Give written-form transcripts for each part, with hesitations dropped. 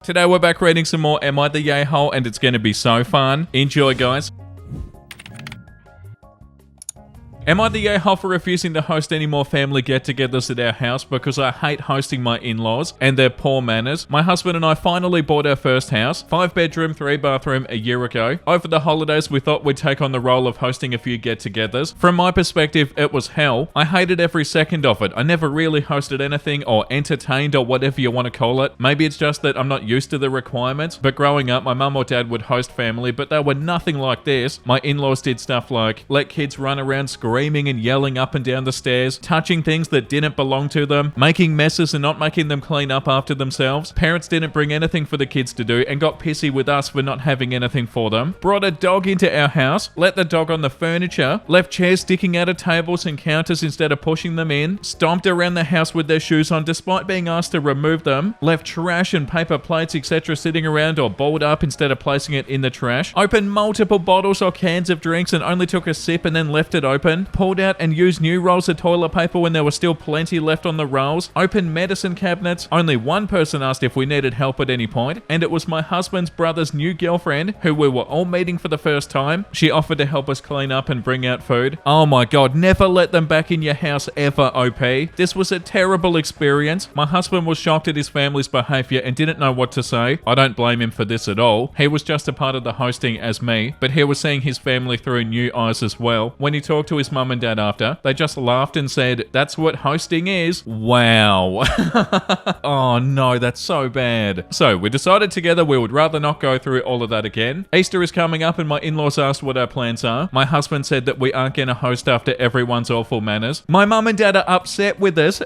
Today we're back reading some more Am I the Yay-Hole, and it's going to be so fun. Enjoy, guys. Am I the yay-hole for refusing to host any more family get-togethers at our house because I hate hosting my in-laws and their poor manners? My husband and I finally bought our first house, 5-bedroom, 3-bathroom, a year ago. Over the holidays, we thought we'd take on the role of hosting a few get-togethers. From my perspective, it was hell. I hated every second of it. I never really hosted anything or entertained or whatever you want to call it. Maybe it's just that I'm not used to the requirements, but growing up, my mum or dad would host family, but they were nothing like this. My in-laws did stuff like let kids run around screaming and yelling up and down the stairs, touching things that didn't belong to them, making messes and not making them clean up after themselves. Parents didn't bring anything for the kids to do and got pissy with us for not having anything for them. Brought a dog into our house, let the dog on the furniture, left chairs sticking out of tables and counters instead of pushing them in, stomped around the house with their shoes on despite being asked to remove them, left trash and paper plates etc. sitting around or balled up instead of placing it in the trash, opened multiple bottles or cans of drinks and only took a sip and then left it open, pulled out and used new rolls of toilet paper when there was still plenty left on the rolls, opened medicine cabinets. Only one person asked if we needed help at any point, and it was my husband's brother's new girlfriend, who we were all meeting for the first time. She offered to help us clean up and bring out food. Oh my god, never let them back in your house ever, OP. This was a terrible experience. My husband was shocked at his family's behavior and didn't know what to say. I don't blame him for this at all. He was just a part of the hosting as me, but he was seeing his family through new eyes as well. When he talked to his mum and dad after, they just laughed and said, "That's what hosting is." Wow. Oh no, that's so bad. So we decided together we would rather not go through all of that again. Easter is coming up and my in-laws asked what our plans are. My husband said that we aren't going to host after everyone's awful manners. My mum and dad are upset with us.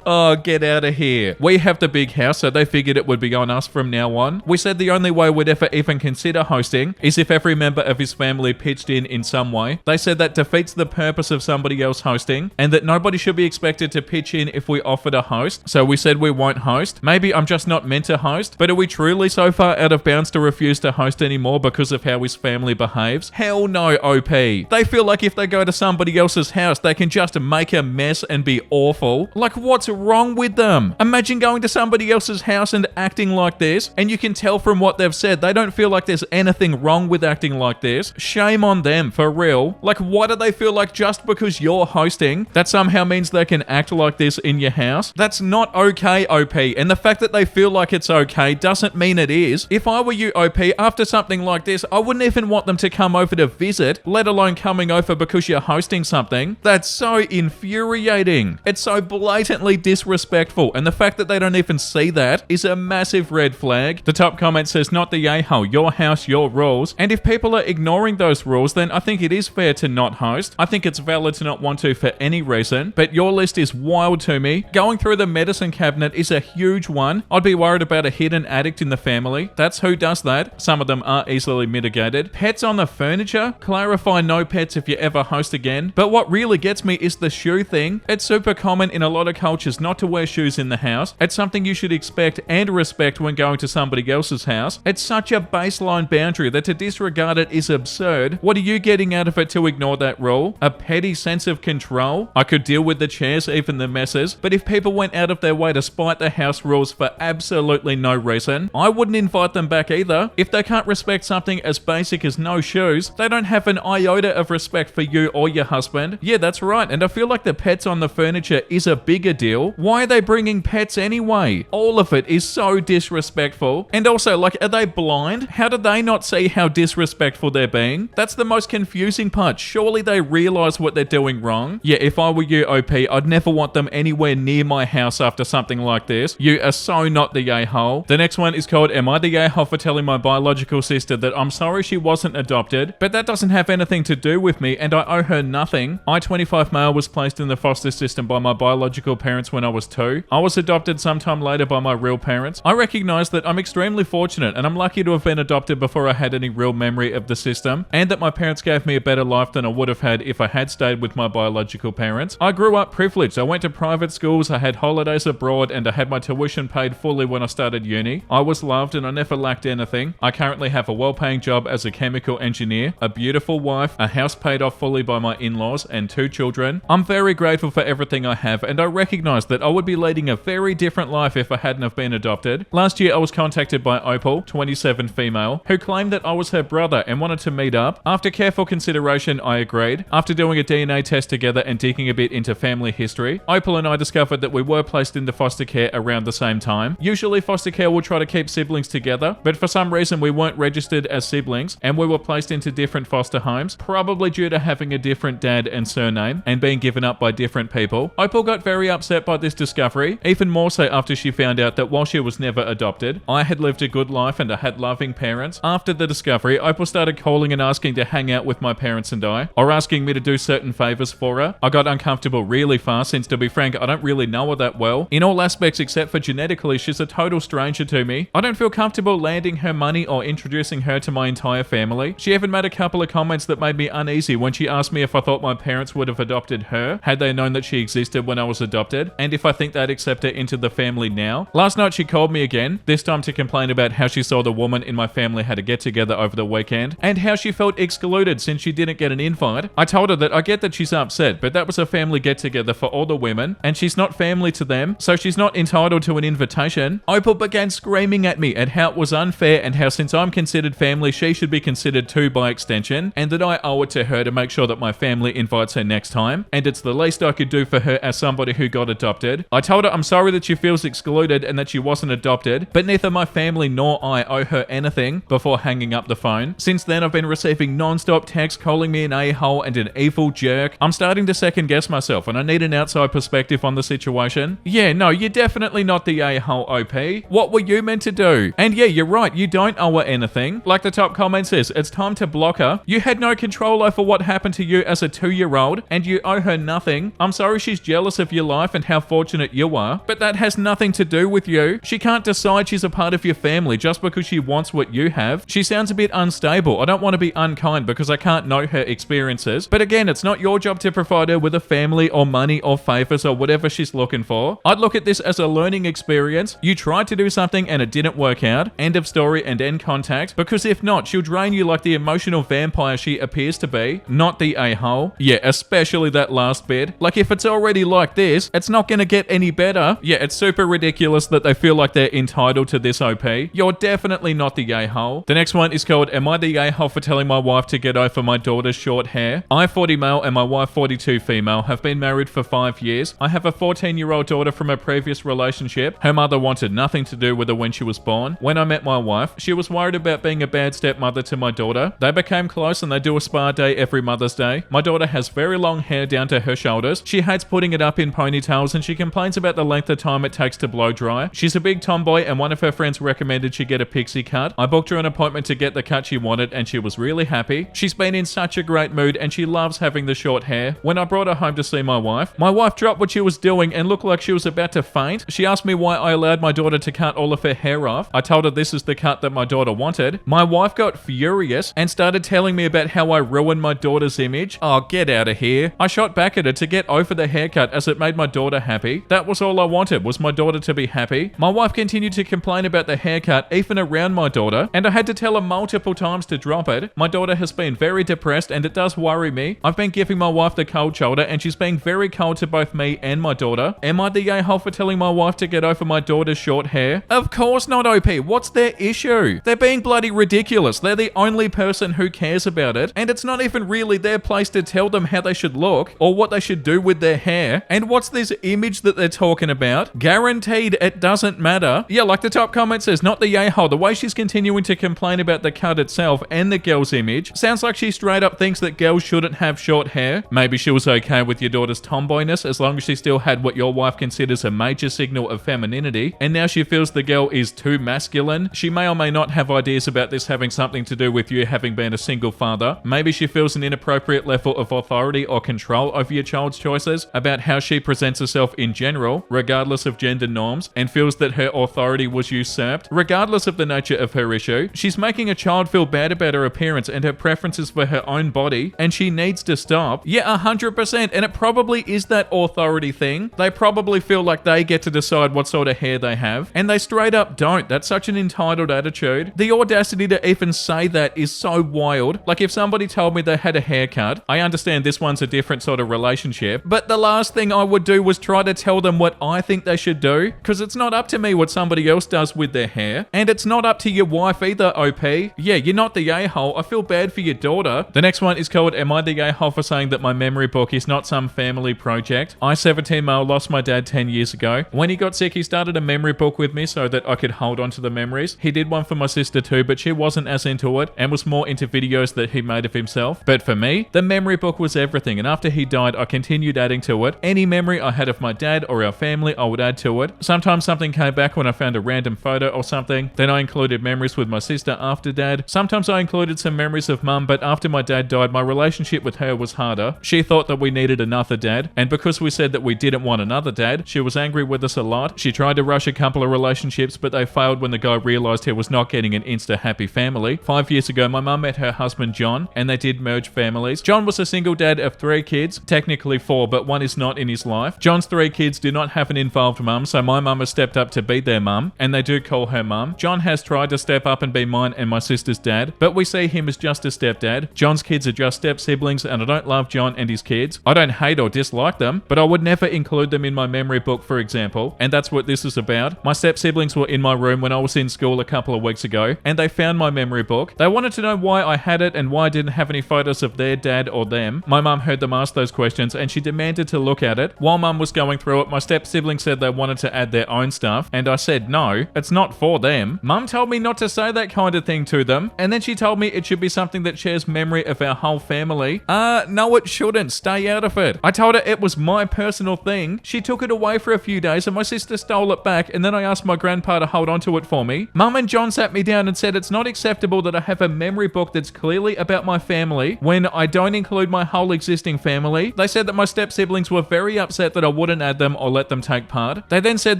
Oh, get out of here. We have the big house, so they figured it would be on us from now on. We said the only way we'd ever even consider hosting is if every member of his family pitched in some way. They said that defeats the purpose of somebody else hosting, and that nobody should be expected to pitch in if we offer to host. So we said we won't host. Maybe I'm just not meant to host, but are we truly so far out of bounds to refuse to host anymore because of how his family behaves? Hell no, OP. They feel like if they go to somebody else's house, they can just make a mess and be awful. Like, what's wrong with them? Imagine going to somebody else's house and acting like this, and you can tell from what they've said, they don't feel like there's anything wrong with acting like this. Shame on them, for real. Like, why do they feel like just because you're hosting, that somehow means they can act like this in your house? That's not okay, OP, and the fact that they feel like it's okay doesn't mean it is. If I were you, OP, after something like this, I wouldn't even want them to come over to visit, let alone coming over because you're hosting something. That's so infuriating. It's so blatantly disrespectful, and the fact that they don't even see that is a massive red flag. The top comment says, "Not the yay-hole, your house, your rules." And if people are ignoring those rules, then I think it is fair to not host. I think it's valid to not want to for any reason, but your list is wild to me. Going through the medicine cabinet is a huge one. I'd be worried about a hidden addict in the family. That's who does that. Some of them are easily mitigated. Pets on the furniture? Clarify no pets if you ever host again. But what really gets me is the shoe thing. It's super common in a lot of cultures not to wear shoes in the house. It's something you should expect and respect when going to somebody else's house. It's such a baseline boundary that to disregard it is absurd. What are you getting out of it to ignore that rule? A petty sense of control? I could deal with the chairs, even the messes, but if people went out of their way to spite the house rules for absolutely no reason, I wouldn't invite them back either. If they can't respect something as basic as no shoes, they don't have an iota of respect for you or your husband. Yeah, that's right, and I feel like the pets on the furniture is a bigger deal. Why are they bringing pets anyway? All of it is so disrespectful. And also, like, are they blind? How do they not see how disrespectful they're being? That's the most confusing part. Surely they realize what they're doing wrong. Yeah, if I were you, OP, I'd never want them anywhere near my house after something like this. You are so not the yay-hole. The next one is called, "Am I the yay-hole for telling my biological sister that I'm sorry she wasn't adopted, but that doesn't have anything to do with me and I owe her nothing. I, 25 male, was placed in the foster system by my biological parents when I was 2. I was adopted sometime later by my real parents. I recognize that I'm extremely fortunate and I'm lucky to have been adopted before I had any real memory of the system, and that my parents gave me a better life than I would have had if I had stayed with my biological parents. I grew up privileged. I went to private schools, I had holidays abroad, and I had my tuition paid fully when I started uni. I was loved and I never lacked anything. I currently have a well-paying job as a chemical engineer, a beautiful wife, a house paid off fully by my in-laws, and 2 children. I'm very grateful for everything I have, and I recognize that I would be leading a very different life if I hadn't have been adopted. Last year I was contacted by Opal, 27 female, who claimed that I was her brother and wanted to meet up. After careful consideration, I agreed. After doing a DNA test together and digging a bit into family history, Opal and I discovered that we were placed into foster care around the same time. Usually foster care will try to keep siblings together, but for some reason we weren't registered as siblings and we were placed into different foster homes, probably due to having a different dad and surname and being given up by different people. Opal got very upset by this discovery, even more so after she found out that while she was never adopted, I had lived a good life and I had loving parents. After the discovery, Opal started calling and asking to hang out with my parents and I, or asking me to do certain favors for her. I got uncomfortable really fast since, to be frank, I don't really know her that well. In all aspects except for genetically, she's a total stranger to me. I don't feel comfortable landing her money or introducing her to my entire family. She even made a couple of comments that made me uneasy when she asked me if I thought my parents would have adopted her had they known that she existed when I was adopted, and if I think they'd accept her into the family now. Last night she called me again, this time to complain about how she saw the woman in my family had a get-together over the weekend, and how she felt excluded since she didn't get an invite. I told her that I get that she's upset, but that was a family get-together for all the women, and she's not family to them, so she's not entitled to an invitation. Opal began screaming at me at how it was unfair and how since I'm considered family, she should be considered too by extension, and that I owe it to her to make sure that my family invites her next time, and it's the least I could do for her as somebody who got adopted. I told her I'm sorry that she feels excluded and that she wasn't adopted, but neither my family nor I owe her anything, before hanging up the phone. Since then, I've been receiving non-stop texts calling me an a-hole and an evil jerk. I'm starting to second guess myself and I need an outside perspective on the situation. Yeah, no, you're definitely not the a-hole, OP. What were you meant to do? And yeah, you're right, you don't owe her anything. Like the top comment says, it's time to block her. You had no control over what happened to you as a 2-year-old and you owe her nothing. I'm sorry she's jealous of your life and how fortunate you are, but that has nothing to do with you. She can't decide she's a part of your family just because she wants what you have. She sounds a bit unstable. I don't want to be unkind because I can't know her experiences, but again, it's not your job to provide her with a family or money or favors or whatever she's looking for. I'd look at this as a learning experience. You tried to do something and it didn't work out. End of story and end contact, because if not, she'll drain you like the emotional vampire she appears to be, not the a-hole. Yeah, especially that last bit. Like, if it's already like this, it's not gonna get any better. Yeah, it's super ridiculous that they feel like they're entitled to this, OP. You're definitely not the a-hole. The next one is called, am I the a-hole for telling my wife to get over my daughter's short hair? I, 40 male, and my wife, 42 female, have been married for 5 years. I have a 14-year-old daughter from a previous relationship. Her mother wanted nothing to do with her when she was born. When I met my wife, she was worried about being a bad stepmother to my daughter. They became close and they do a spa day every Mother's Day. My daughter has very long hair down to her shoulders. She hates putting it up in ponytails and she complains about the length of time it takes to blow dry. She's a big tomboy and one of her friends recommended she get a pixie cut. I booked her an appointment to get the cut she wanted and she was really happy. She's been in such a great mood and she loves having the short hair. When I brought her home to see my wife dropped what she was doing and looked like she was about to faint. She asked me why I allowed my daughter to cut all of her hair off. I told her this is the cut that my daughter wanted. My wife got furious and started telling me about how I ruined my daughter's image. Oh, get out of here. I shot back at her to get over the haircut as it made my daughter happy. That was all I wanted, was my daughter to be happy. My wife continued to complain about the haircut even around my daughter, and I had to tell her multiple times to drop it. My daughter has been very depressed and it does worry me. I've been giving my wife the cold shoulder and she's being very cold to both me and my daughter. Am I the a-hole for telling my wife to get over my daughter's short hair? Of course not, OP. What's their issue? They're being bloody ridiculous. They're the only person who cares about it, and it's not even really their place to tell them how they should look or what they should do with their hair. And what's this image that they're talking about? Guaranteed it doesn't matter. Yeah, like the top comment says, not the a-hole. The way she's continuing to complain about the cut itself and the girl's image sounds like she straight up thinks that girls shouldn't have short hair. Maybe she was okay with your daughter's tomboyness as long as she still had what your wife considers a major signal of femininity, and now she feels the girl is too masculine. She may or may not have ideas about this having something to do with you having been a single father. Maybe she feels an inappropriate level of authority or control over your child's choices about how she presents herself in general, regardless of gender norms, and feels that her authority was usurped. Regardless of the nature of her issue, she's making a child feel bad about her appearance and her preferences for her own body, and she she needs to stop. Yeah, 100%. And it probably is that authority thing. They probably feel like they get to decide what sort of hair they have. And they straight up don't. That's such an entitled attitude. The audacity to even say that is so wild. Like if somebody told me they had a haircut, I understand this one's a different sort of relationship, but the last thing I would do was try to tell them what I think they should do, because it's not up to me what somebody else does with their hair, and it's not up to your wife either, OP. Yeah, you're not the a-hole. I feel bad for your daughter. The next one is called, Am I the a-hole for saying that my memory book is not some family project? I, 17 male, lost my dad 10 years ago. When he got sick, he started a memory book with me so that I could hold on to the memories. He did one for my sister too, but she wasn't as into it and was more into videos that he made of himself. But for me, the memory book was everything, and after he died, I continued adding to it. Any memory I had of my dad or our family, I would add to it. Sometimes something came back when I found a random photo or something. Then I included memories with my sister after dad. Sometimes I included some memories of mum, but after my dad died, my relationship with her was harder. She thought that we needed another dad, and because we said that we didn't want another dad, she was angry with us a lot. She tried to rush a couple of relationships, but they failed when the guy realized he was not getting an insta-happy family. 5 years ago, my mum met her husband John, and they did merge families. John was a single dad of 3 kids, technically 4, but one is not in his life. John's 3 kids do not have an involved mum, so my mum has stepped up to be their mum, and they do call her mum. John has tried to step up and be mine and my sister's dad, but we see him as just a stepdad. John's kids are just step siblings, and I don't love John and his kids. I don't hate or dislike them, but I would never include them in my memory book, for example, and that's what this is about. My step siblings were in my room when I was in school a couple of weeks ago, and they found my memory book. They wanted to know why I had it and why I didn't have any photos of their dad or them. My mum heard them ask those questions, and she demanded to look at it. While mum was going through it, my step siblings said they wanted to add their own stuff, and I said no, it's not for them. Mum told me not to say that kind of thing to them, and then she told me it should be something that shares memory of our whole family. No it shouldn't, stay out of it. I told her it was my personal thing. She took it away for a few days and my sister stole it back, and then I asked my grandpa to hold on to it for me. Mum and John sat me down and said it's not acceptable that I have a memory book that's clearly about my family when I don't include my whole existing family. They said that my step siblings were very upset that I wouldn't add them or let them take part. They then said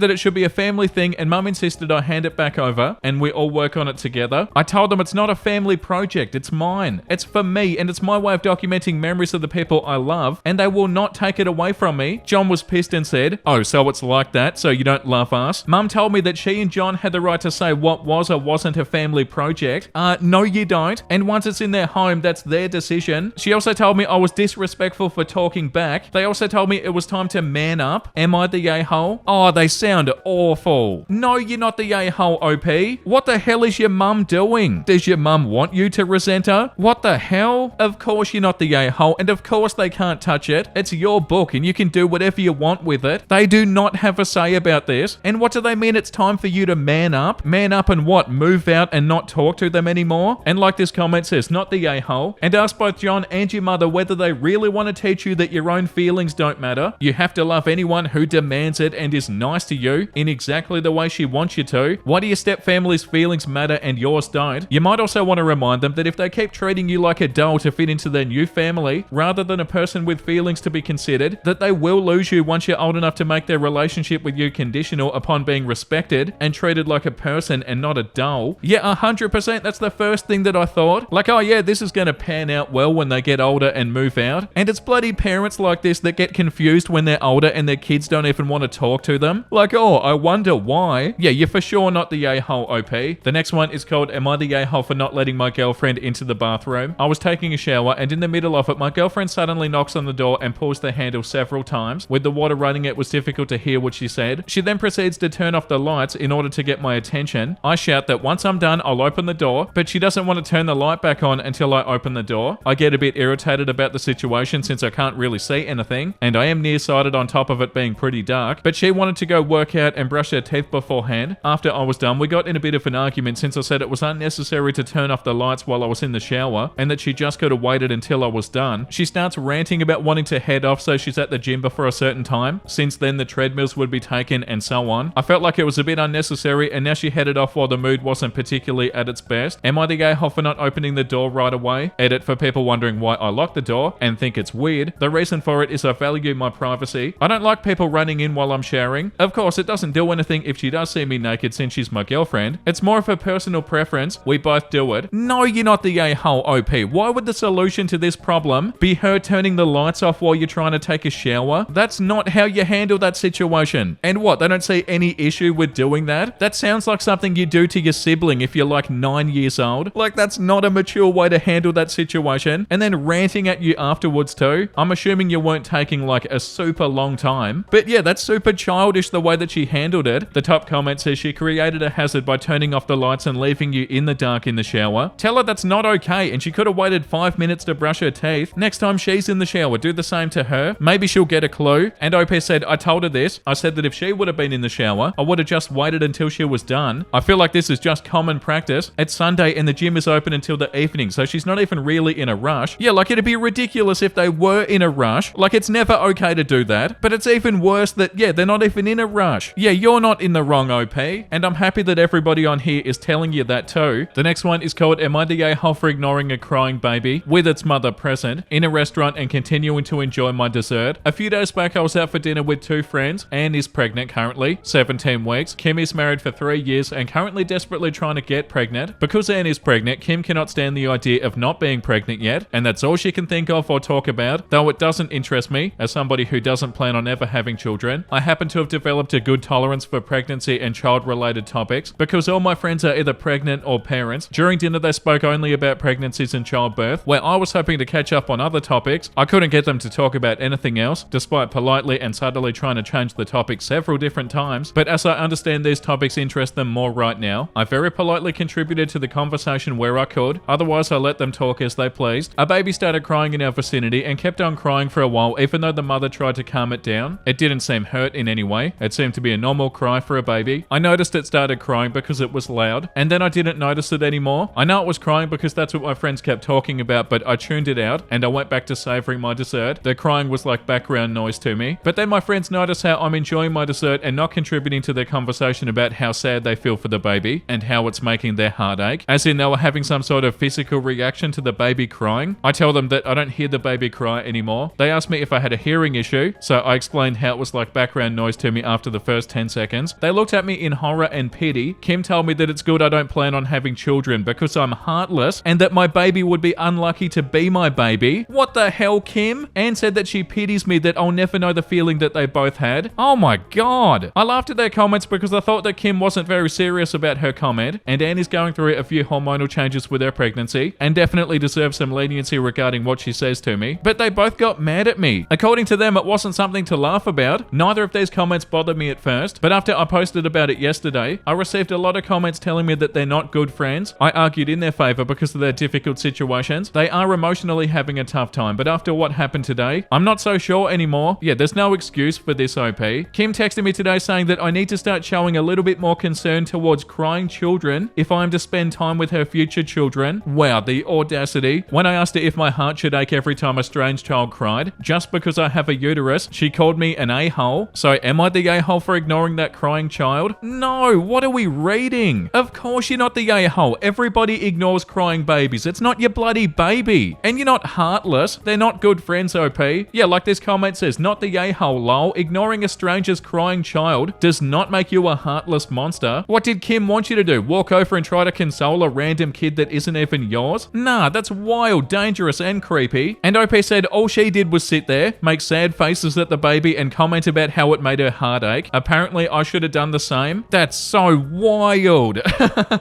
that it should be a family thing, and mum insisted I hand it back over and we all work on it together. I told them it's not a family project, it's mine. It's for me, and it's my way of documenting memories of the people I love, and they will not take it away from me. John was pissed and said, "Oh, so it's like that, so you don't love us?" Mum told me that she and John had the right to say what was or wasn't a family project. No you don't, and once it's in their home, that's their decision. She also told me I was disrespectful for talking back. They also told me it was time to man up. Am I the a-hole? Oh, they sound awful. No, you're not the a-hole, OP. What the hell is your mum doing? Does your mum want you to resent her? What the hell? Of course you're not the a-hole, and of course they can't touch it. It's your book, and you can do whatever you want with it. They do not have a say about this. And what do they mean it's time for you to man up? Man up and what? Move out and not talk to them anymore? And like this comment says, not the a-hole. And ask both John and your mother whether they really want to teach you that your own feelings don't matter. You have to love anyone who demands it and is nice to you in exactly the way she wants you to. Why do your stepfamily's feelings matter and yours don't? You might also want to remind them that if they keep treating you like a doll to fit into their new family, rather than a person with feelings to be considered, that they will lose you once you're old enough to make their relationship with you conditional upon being respected and treated like a person and not a doll. Yeah, 100%, that's the first thing that I thought. Like, oh yeah, this is going to pan out well when they get older and move out. And it's bloody parents like this that get confused when they're older and their kids don't even want to talk to them. Like, oh, I wonder why. Yeah, you're for sure not the a-hole, OP. The next one is called, Am I the a-hole for not letting my girlfriend into the bathroom? I was taking a shower, and in the middle of it, my girlfriend suddenly knocks on the door and pulls the handle several times. With the water running, it was difficult to hear what she said. She then proceeds to turn off the lights in order to get my attention. I shout that once I'm done, I'll open the door, but she doesn't want to turn the light back on until I open the door. I get a bit irritated about the situation since I can't really see anything, and I am nearsighted on top of it being pretty dark, but she wanted to go work out and brush her teeth beforehand. After I was done, we got in a bit of an argument since I said it was unnecessary to turn off the lights while I was in the shower, and that she just could have waited until I was done. She starts ranting about wanting to head off so she's at the gym before a certain time. Since then, the treadmills would be taken and so on. I felt like it was a bit unnecessary, and now she headed off while the mood wasn't particularly at its best. Am I the a-hole for not opening the door right away? Edit for people wondering why I lock the door and think it's weird. The reason for it is I value my privacy. I don't like people running in while I'm showering. Of course, it doesn't do anything if she does see me naked since she's my girlfriend. It's more of a personal preference. We both do it. No, you're not the a-hole, OP. Why would the solution to to this problem be her turning the lights off while you're trying to take a shower? That's not how you handle that situation. And what, they don't see any issue with doing that? That sounds like something you do to your sibling if you're like 9 years old. Like, that's not a mature way to handle that situation. And then ranting at you afterwards too. I'm assuming you weren't taking like a super long time. But yeah, that's super childish the way that she handled it. The top comment says she created a hazard by turning off the lights and leaving you in the dark in the shower. Tell her that's not okay, and she could have waited 5 minutes to brush her teeth. Next time she's in the shower, do the same to her. Maybe she'll get a clue. And OP said, I told her this. I said that if she would have been in the shower, I would have just waited until she was done. I feel like this is just common practice. It's Sunday and the gym is open until the evening, so she's not even really in a rush. Yeah, like it'd be ridiculous if they were in a rush. Like, it's never okay to do that. But it's even worse that, yeah, they're not even in a rush. Yeah, you're not in the wrong, OP. And I'm happy that everybody on here is telling you that too. The next one is called, am I the a-hole for ignoring a crying baby with its mother present in a restaurant and continuing to enjoy my dessert? A few days back, I was out for dinner with two friends. Anne is pregnant currently, 17 weeks. Kim is married for 3 years and currently desperately trying to get pregnant. Because Anne is pregnant, Kim cannot stand the idea of not being pregnant yet, and that's all she can think of or talk about, though it doesn't interest me, as somebody who doesn't plan on ever having children. I happen to have developed a good tolerance for pregnancy and child-related topics, because all my friends are either pregnant or parents. During dinner, they spoke only about pregnancies and childbirth, where I was hoping to catch up on other topics. I couldn't get them to talk about anything else, despite politely and subtly trying to change the topic several different times, but as I understand these topics interest them more right now, I very politely contributed to the conversation where I could, otherwise I let them talk as they pleased. A baby started crying in our vicinity and kept on crying for a while, even though the mother tried to calm it down. It didn't seem hurt in any way. It seemed to be a normal cry for a baby. I noticed it started crying because it was loud, and then I didn't notice it anymore. I know it was crying because that's what my friends kept talking about, but I tuned it out and I went back to savoring my dessert. The crying was like background noise to me. But then my friends noticed how I'm enjoying my dessert and not contributing to their conversation about how sad they feel for the baby and how it's making their heart ache, as in they were having some sort of physical reaction to the baby crying. I tell them that I don't hear the baby cry anymore. They asked me if I had a hearing issue, so I explained how it was like background noise to me after the first 10 seconds. They looked at me in horror and pity. Kim told me that it's good I don't plan on having children because I'm heartless and that my baby would be unlucky to be my baby. What the hell, Kim? Anne said that she pities me that I'll never know the feeling that they both had. Oh my god. I laughed at their comments because I thought that Kim wasn't very serious about her comment, and Anne is going through a few hormonal changes with her pregnancy and definitely deserves some leniency regarding what she says to me, but they both got mad at me. According to them, it wasn't something to laugh about. Neither of these comments bothered me at first, but after I posted about it yesterday, I received a lot of comments telling me that they're not good friends. I argued in their favor because of their difficult situations. They are emotionally having a tough time, but after what happened today, I'm not so sure anymore. Yeah, there's no excuse for this, OP. Kim texted me today saying that I need to start showing a little bit more concern towards crying children if I am to spend time with her future children. Wow, the audacity. When I asked her if my heart should ache every time a strange child cried, just because I have a uterus, she called me an a-hole. So am I the a-hole for ignoring that crying child? No, what are we reading? Of course you're not the a-hole. Everybody ignores crying babies. It's not your bloody baby. And you're not heartless. They're not good friends, OP. Yeah, like this comment says, not the a-hole, lol. Ignoring a stranger's crying child does not make you a heartless monster. What did Kim want you to do? Walk over and try to console a random kid that isn't even yours? Nah, that's wild, dangerous, and creepy. And OP said all she did was sit there, make sad faces at the baby, and comment about how it made her heart ache. Apparently, I should have done the same. That's so wild.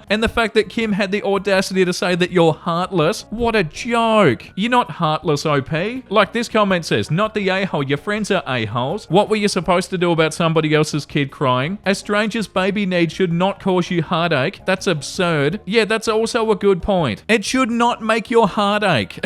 And the fact that Kim had the audacity to say that you're heartless, what a joke. You're not heartless, OP. Like this comment says, not the a-hole, your friends are a-holes. What were you supposed to do about somebody else's kid crying? A stranger's baby need should not cause you heartache. That's absurd. Yeah, that's also a good point. It should not make your heart ache.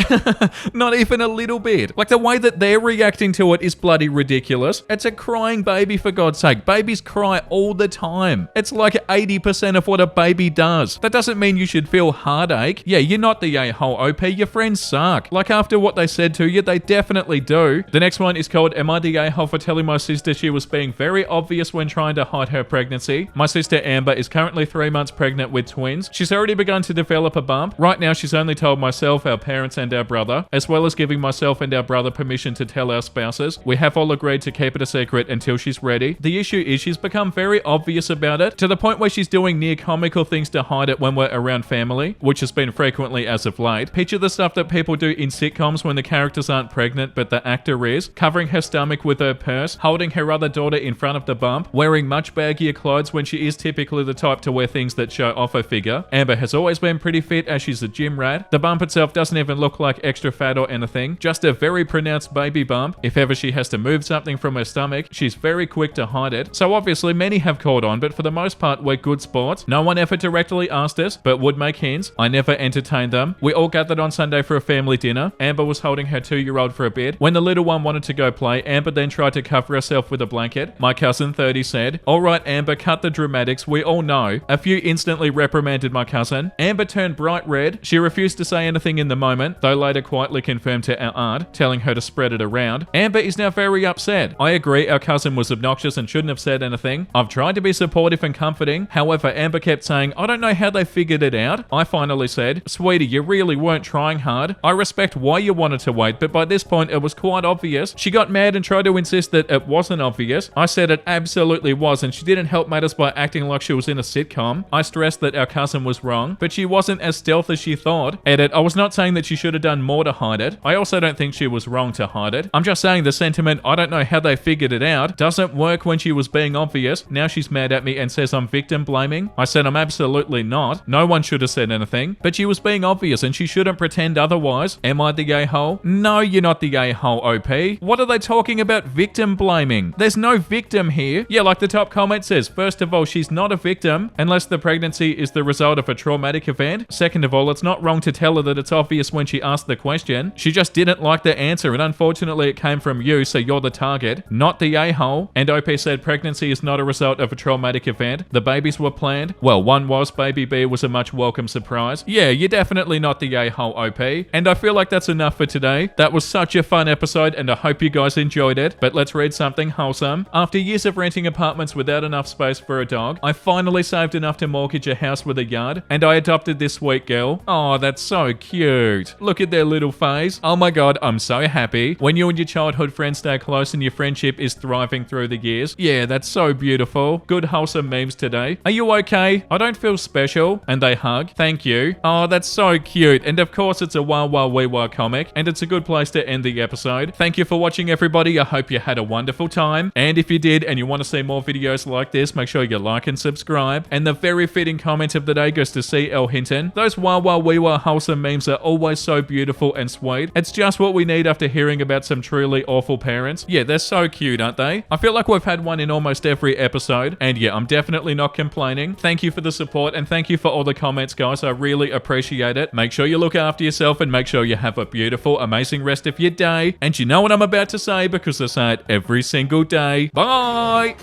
Not even a little bit. Like the way that they're reacting to it is bloody ridiculous. It's a crying baby, for God's sake. Babies cry all the time. It's like 80% of what a baby does. That doesn't mean you should feel heartache. Yeah, you're not the a-hole, OP. Your friends suck. Like after what they said to you, they definitely do. The next one is called, am I the a-hole for telling my sister she was being very obvious when trying to hide her pregnancy? My sister Amber is currently 3 months pregnant with twins. She's already begun to develop a bump. Right now, she's only told myself, our parents, and our brother, as well as giving myself and our brother permission to tell our spouses. We have all agreed to keep it a secret until she's ready. The issue is she's become very obvious about it, to the point where she's doing near comical things to hide it when we're around family, which has been frequently as of late. Picture the stuff that people people do in sitcoms when the characters aren't pregnant but the actor is, covering her stomach with her purse, holding her other daughter in front of the bump, wearing much baggier clothes when she is typically the type to wear things that show off her figure. Amber has always been pretty fit as she's a gym rat. The bump itself doesn't even look like extra fat or anything, just a very pronounced baby bump. If ever she has to move something from her stomach, she's very quick to hide it. So obviously many have caught on, but for the most part we're good sports. No one ever directly asked us, but would make hints. I never entertained them. We all gathered on Sunday for a family dinner. Amber was holding her 2-year-old for a bit. When the little one wanted to go play, Amber then tried to cover herself with a blanket. My cousin 30 said, "Alright Amber, cut the dramatics, we all know." A few instantly reprimanded my cousin. Amber turned bright red. She refused to say anything in the moment, though later quietly confirmed to our aunt, telling her to spread it around. Amber is now very upset. I agree our cousin was obnoxious and shouldn't have said anything. I've tried to be supportive and comforting. However, Amber kept saying, "I don't know how they figured it out." I finally said, "Sweetie, you really weren't trying hard. I respect why you wanted to wait, but by this point it was quite obvious." She got mad and tried to insist that it wasn't obvious. I said it absolutely was, and she didn't help matters by acting like she was in a sitcom. I stressed that our cousin was wrong, but she wasn't as stealth as she thought. Edit, I was not saying that she should have done more to hide it. I also don't think she was wrong to hide it. I'm just saying the sentiment, "I don't know how they figured it out," doesn't work when she was being obvious. Now she's mad at me and says I'm victim blaming. I said I'm absolutely not. No one should have said anything, but she was being obvious and she shouldn't pretend otherwise. Am I the a-hole? No, you're not the a-hole, OP. What are they talking about victim blaming? There's no victim here. Yeah, like the top comment says, first of all, she's not a victim unless the pregnancy is the result of a traumatic event. Second of all, it's not wrong to tell her that it's obvious when she asked the question. She just didn't like the answer, and unfortunately it came from you, so you're the target, not the a-hole. And OP said pregnancy is not a result of a traumatic event. The babies were planned. Well, one was. Baby B was a much welcome surprise. Yeah, you're definitely not the a-hole, OP. And I feel like that's enough for today. That was such a fun episode, and I hope you guys enjoyed it. But let's read something wholesome. After years of renting apartments without enough space for a dog, I finally saved enough to mortgage a house with a yard, and I adopted this sweet girl. Oh, that's so cute. Look at their little face. Oh my god, I'm so happy. When you and your childhood friends stay close and your friendship is thriving through the years. Yeah, that's so beautiful. Good wholesome memes today. Are you okay? I don't feel special. And they hug. Thank you. Oh, that's so cute. And of course, it's a Wah Wah Wee Wah comic, and it's a good place to end the episode. Thank you for watching, everybody. I hope you had a wonderful time. And if you did, and you want to see more videos like this, make sure you like and subscribe. And the very fitting comment of the day goes to C.L. Hinton. Those Wah Wah Wee Wah wholesome memes are always so beautiful and sweet. It's just what we need after hearing about some truly awful parents. Yeah, they're so cute, aren't they? I feel like we've had one in almost every episode. And yeah, I'm definitely not complaining. Thank you for the support, and thank you for all the comments, guys. I really appreciate it. Make sure you look after yourself, and make sure you have a beautiful, amazing rest of your day. And you know what I'm about to say, because I say it every single day. Bye!